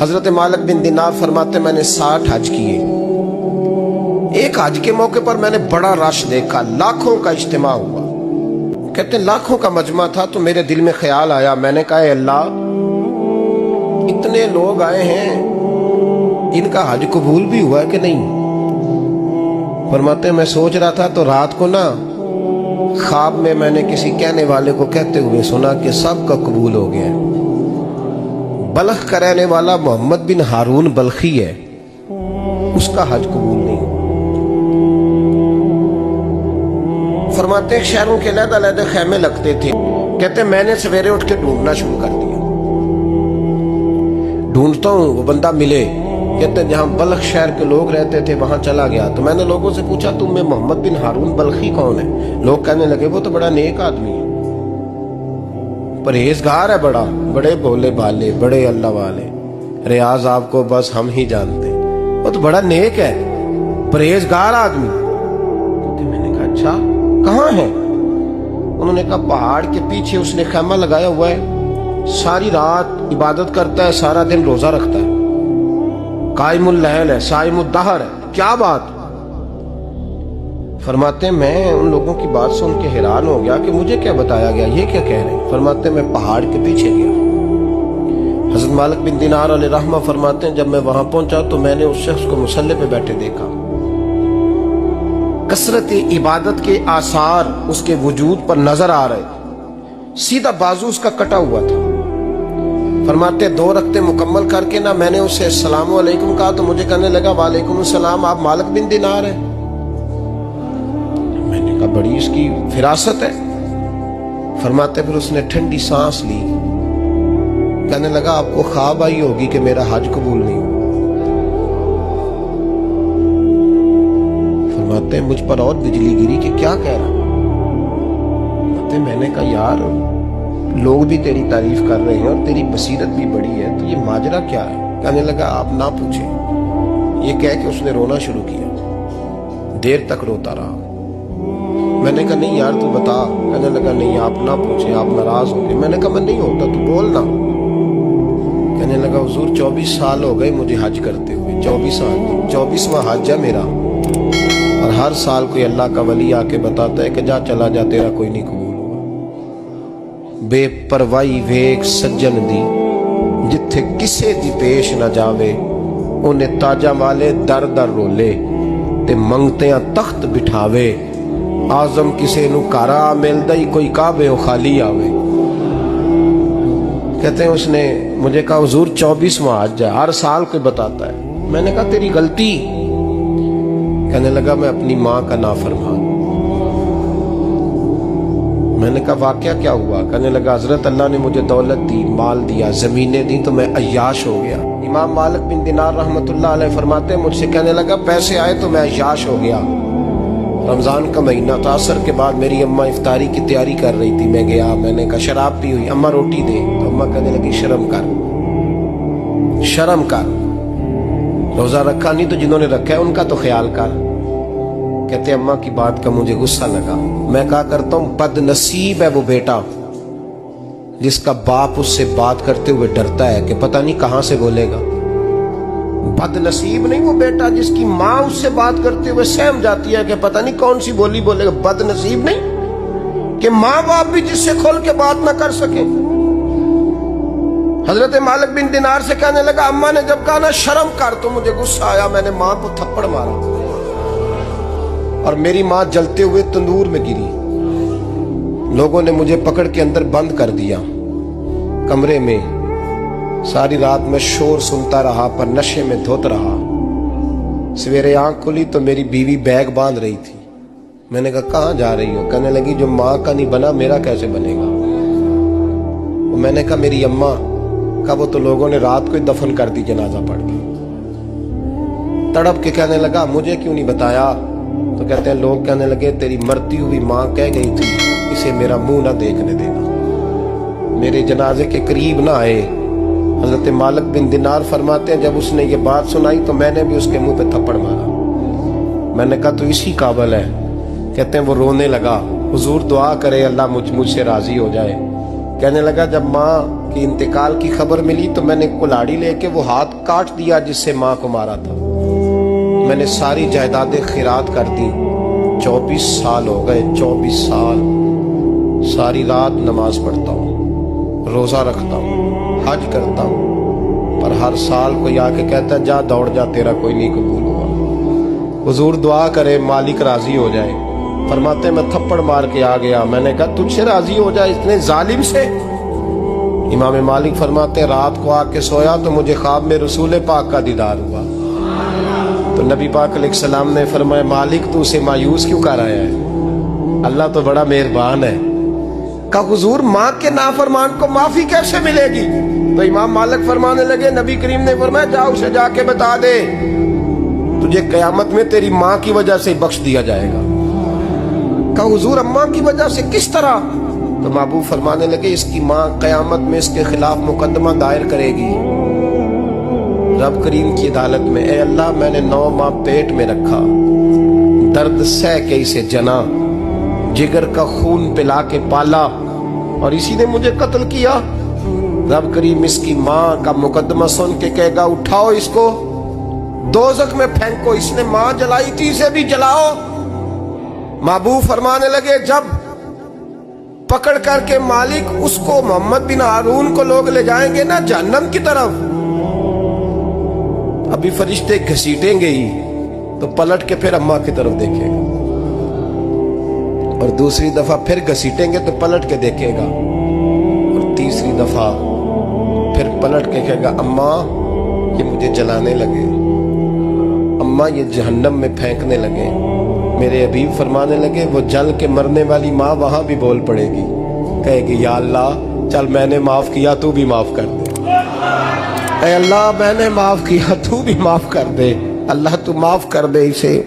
حضرت مالک بن دینار فرماتے میں نے 60 حج کیے. ایک حج کے موقع پر میں نے بڑا رش دیکھا, لاکھوں کا اجتماع ہوا. کہتے ہیں لاکھوں کا مجمع تھا تو میرے دل میں خیال آیا, میں نے کہا اے اللہ اتنے لوگ آئے ہیں, ان کا حج قبول بھی ہوا ہے کہ نہیں؟ فرماتے ہیں میں سوچ رہا تھا تو رات کو نا خواب میں نے کسی کہنے والے کو کہتے ہوئے سنا کہ سب کا قبول ہو گیا ہے. بلخ کا رہنے والا محمد بن ہارون بلخی ہے, اس کا حج قبول نہیں. فرماتے ہیں شہروں کے علیحدہ علیحدہ خیمے لگتے تھے. کہتے ہیں میں نے سویرے اٹھ کے ڈھونڈنا شروع کر دیا, ڈھونڈتا ہوں وہ بندہ ملے. کہتے ہیں جہاں بلخ شہر کے لوگ رہتے تھے وہاں چلا گیا تو میں نے لوگوں سے پوچھا تم میں محمد بن ہارون بلخی کون ہے؟ لوگ کہنے لگے وہ تو بڑا نیک آدمی ہے, پرہیزگار ہے, بڑے بولے بالے, بڑے اللہ والے, ریاض آپ کو بس ہم ہی جانتے ہیں, وہ تو بڑا نیک ہے, پرہیزگار آدمی. میں نے کہا اچھا کہاں ہے؟ انہوں نے کہا پہاڑ کے پیچھے اس نے خیمہ لگایا ہوا ہے, ساری رات عبادت کرتا ہے, سارا دن روزہ رکھتا ہے, قائم اللیل ہے, صائم الدہر ہے. کیا بات؟ فرماتے ہیں میں ان لوگوں کی بات سن کے حیران ہو گیا کہ مجھے کیا بتایا گیا, یہ کیا کہہ رہے ہیں؟ فرماتے ہیں میں پہاڑ کے پیچھے گیا. حضرت مالک بن دینار علیہ رحمہ فرماتے ہیں جب میں وہاں پہنچا تو میں نے اس شخص کو مصلی پہ بیٹھے دیکھا. کثرت عبادت کے آثار اس کے وجود پر نظر آ رہے, سیدھا بازو اس کا کٹا ہوا تھا. فرماتے 2 رکعتیں مکمل کر کے نا میں نے اسے السلام علیکم کہا تو مجھے کہنے لگا وعلیکم السلام, آپ مالک بن دینار ہیں؟ میں نے کہا بڑی اس کی فراست ہے. فرماتے پھر اس نے ٹھنڈی سانس لی, کہنے لگا آپ کو خواب آئی ہوگی کہ میرا حج قبول نہیں ہوا. فرماتے ہیں مجھ پر اور بجلی گری کہ کیا کہہ رہا. میں نے کہا یار لوگ بھی تیری تعریف کر رہے ہیں اور تیری بصیرت بھی بڑی ہے, تو یہ ماجرا کیا ہے؟ کہنے لگا آپ نہ پوچھیں. یہ کہہ کے اس نے رونا شروع کیا, دیر تک روتا رہا. میں نے کہا نہیں یار تو بتا. کہنے لگا نہیں آپ نہ پوچھیں, آپ ناراض ہو گئے. میں نے کہا میں نہیں ہوتا, تو بولنا. کہنے لگا حضور 24 سال ہو گئے مجھے حج کرتے ہوئے, 24 سال, 24واں حج ہے میرا, اور ہر سال کوئی اللہ کا ولی آ کے بتاتا ہے کہ جا چلا جا تیرا کوئی نہیں قبول ہوا. بے پروائی ویک سجن دی جتھے کسے دی پیش نہ جاوے, انہیں تاجا والے در در رولے تے منگتیاں تخت بٹھاوے. آزم کسے نو کارا ملدا ہی کوئی کعبے و خالی آوے. کہتے ہیں اس نے مجھے کہا حضور 24واں حج ہے, ہر سال کوئی بتاتا ہے. میں نے کہا تیری غلطی. کہنے لگا میں اپنی ماں کا نافرمان. میں نے کہا واقعہ کیا ہوا؟ کہنے لگا حضرت اللہ نے مجھے دولت دی, مال دیا, زمینیں دی تو میں عیاش ہو گیا. امام مالک بن دینار رحمت اللہ علیہ فرماتے ہیں مجھ سے کہنے لگا پیسے آئے تو میں عیاش ہو گیا. رمضان کا مہینہ تھا, عصر کے بعد میری اماں افطاری کی تیاری کر رہی تھی. میں گیا, میں نے کہا شراب پی ہوئی, اماں روٹی دے. تو اماں کہنے لگی شرم کر, شرم کر, روزہ رکھا نہیں تو جنہوں نے رکھا ہے ان کا تو خیال کر. کہتے اماں کی بات کا مجھے غصہ لگا. میں کہا کرتا ہوں بد نصیب ہے وہ بیٹا جس کا باپ اس سے بات کرتے ہوئے ڈرتا ہے کہ پتہ نہیں کہاں سے بولے گا. بد نصیب نہیں وہ بیٹا جس کی ماں اس سے بات کرتے ہوئے سہم جاتی ہے کہ پتہ نہیں کون سی بولی بولے گا. بد نصیب نہیں کہ ماں باپ بھی جس سے کھول کے بات نہ کر سکیں. حضرت مالک بن دینار سے کہنے لگا اماں نے جب کہا نا شرم کر تو مجھے غصہ آیا, میں نے ماں کو تھپڑ مارا اور میری ماں جلتے ہوئے تندور میں گری. لوگوں نے مجھے پکڑ کے اندر بند کر دیا کمرے میں. ساری رات میں شور سنتا رہا پر نشے میں دھوت رہا. سویرے آنکھ کھلی تو میری بیوی بیگ باندھ رہی تھی. میں نے کہا کہاں جا رہی ہو؟ کہنے لگی جو ماں کا نہیں بنا میرا کیسے بنے گا. میں نے کہا میری اماں کا وہ تو لوگوں نے رات کو ہی دفن کر دی جنازہ پڑھ کے. تڑپ کے کہنے لگا مجھے کیوں نہیں بتایا؟ تو کہتے ہیں لوگ کہنے لگے تیری مرتی ہوئی ماں کہہ گئی تھی اسے میرا منہ نہ دیکھنے دینا. میرے جنازے کے قریب نہ آئے. حضرت مالک بن دینار فرماتے ہیں جب اس نے یہ بات سنائی تو میں نے بھی اس کے منہ پہ تھپڑ مارا. میں نے کہا تو اسی قابل ہے. کہتے ہیں وہ رونے لگا, حضور دعا کرے اللہ مجھ سے راضی ہو جائے. کہنے لگا جب ماں کہ انتقال کی خبر ملی تو میں نے کلاڑی لے کے وہ ہاتھ کاٹ دیا جس سے ماں کو مارا تھا. میں نے ساری جائیدادیں خیرات کر دی. 24 سال ہو گئے, 24 سال. ساری رات نماز پڑھتا ہوں, روزہ رکھتا ہوں, حج کرتا ہوں, پر ہر سال کوئی آ کے کہتا ہے جا دوڑ جا, تیرا کوئی نہیں قبول ہوا. حضور دعا کرے مالک راضی ہو جائے. فرماتے میں تھپڑ مار کے آ گیا. میں نے کہا تجھ سے راضی ہو جائے اتنے ظالم سے؟ امام مالک فرماتے رات کو آ کے سویا تو مجھے خواب میں رسول پاک کا دیدار ہوا. تو نبی پاک علیہ السلام نے فرمایا مالک تو اسے مایوس کیوں کر آیا ہے؟ اللہ تو بڑا مہربان ہے. کہا حضور ماں کے نافرمان کو معافی کیسے ملے گی؟ تو امام مالک فرمانے لگے نبی کریم نے فرمایا جا اسے جا کے بتا دے تجھے قیامت میں تیری ماں کی وجہ سے بخش دیا جائے گا. کہا حضور اماں کی وجہ سے کس طرح؟ تو محبوب فرمانے لگے اس کی ماں قیامت میں اس کے خلاف مقدمہ دائر کرے گی رب کریم کی عدالت میں. اے اللہ میں نے 9 ماہ پیٹ میں رکھا, درد سہ کے اسے جنا, جگر کا خون پلا کے پالا, اور اسی نے مجھے قتل کیا. رب کریم اس کی ماں کا مقدمہ سن کے کہے گا اٹھاؤ اس کو دوزخ میں پھینکو, اس نے ماں جلائی تھی اسے بھی جلاؤ. محبوب فرمانے لگے جب پکڑ کر کے مالک اس کو محمد بن ہارون کو لوگ لے جائیں گے نا جہنم کی طرف, ابھی فرشتے گھسیٹیں گے ہی تو پلٹ کے پھر اماں کی طرف دیکھے گا, اور دوسری دفعہ پھر گھسیٹیں گے تو پلٹ کے دیکھے گا, اور تیسری دفعہ پھر پلٹ کے کہے گا اماں یہ مجھے جلانے لگے, اماں یہ جہنم میں پھینکنے لگے. میرے حبیب فرمانے لگے وہ جل کے مرنے والی ماں وہاں بھی بول پڑے گی, کہے گی یا اللہ چل میں نے معاف کیا تو بھی معاف کر دے, اے اللہ میں نے معاف کیا تو بھی معاف کر دے, اللہ تو معاف کر دے اسے.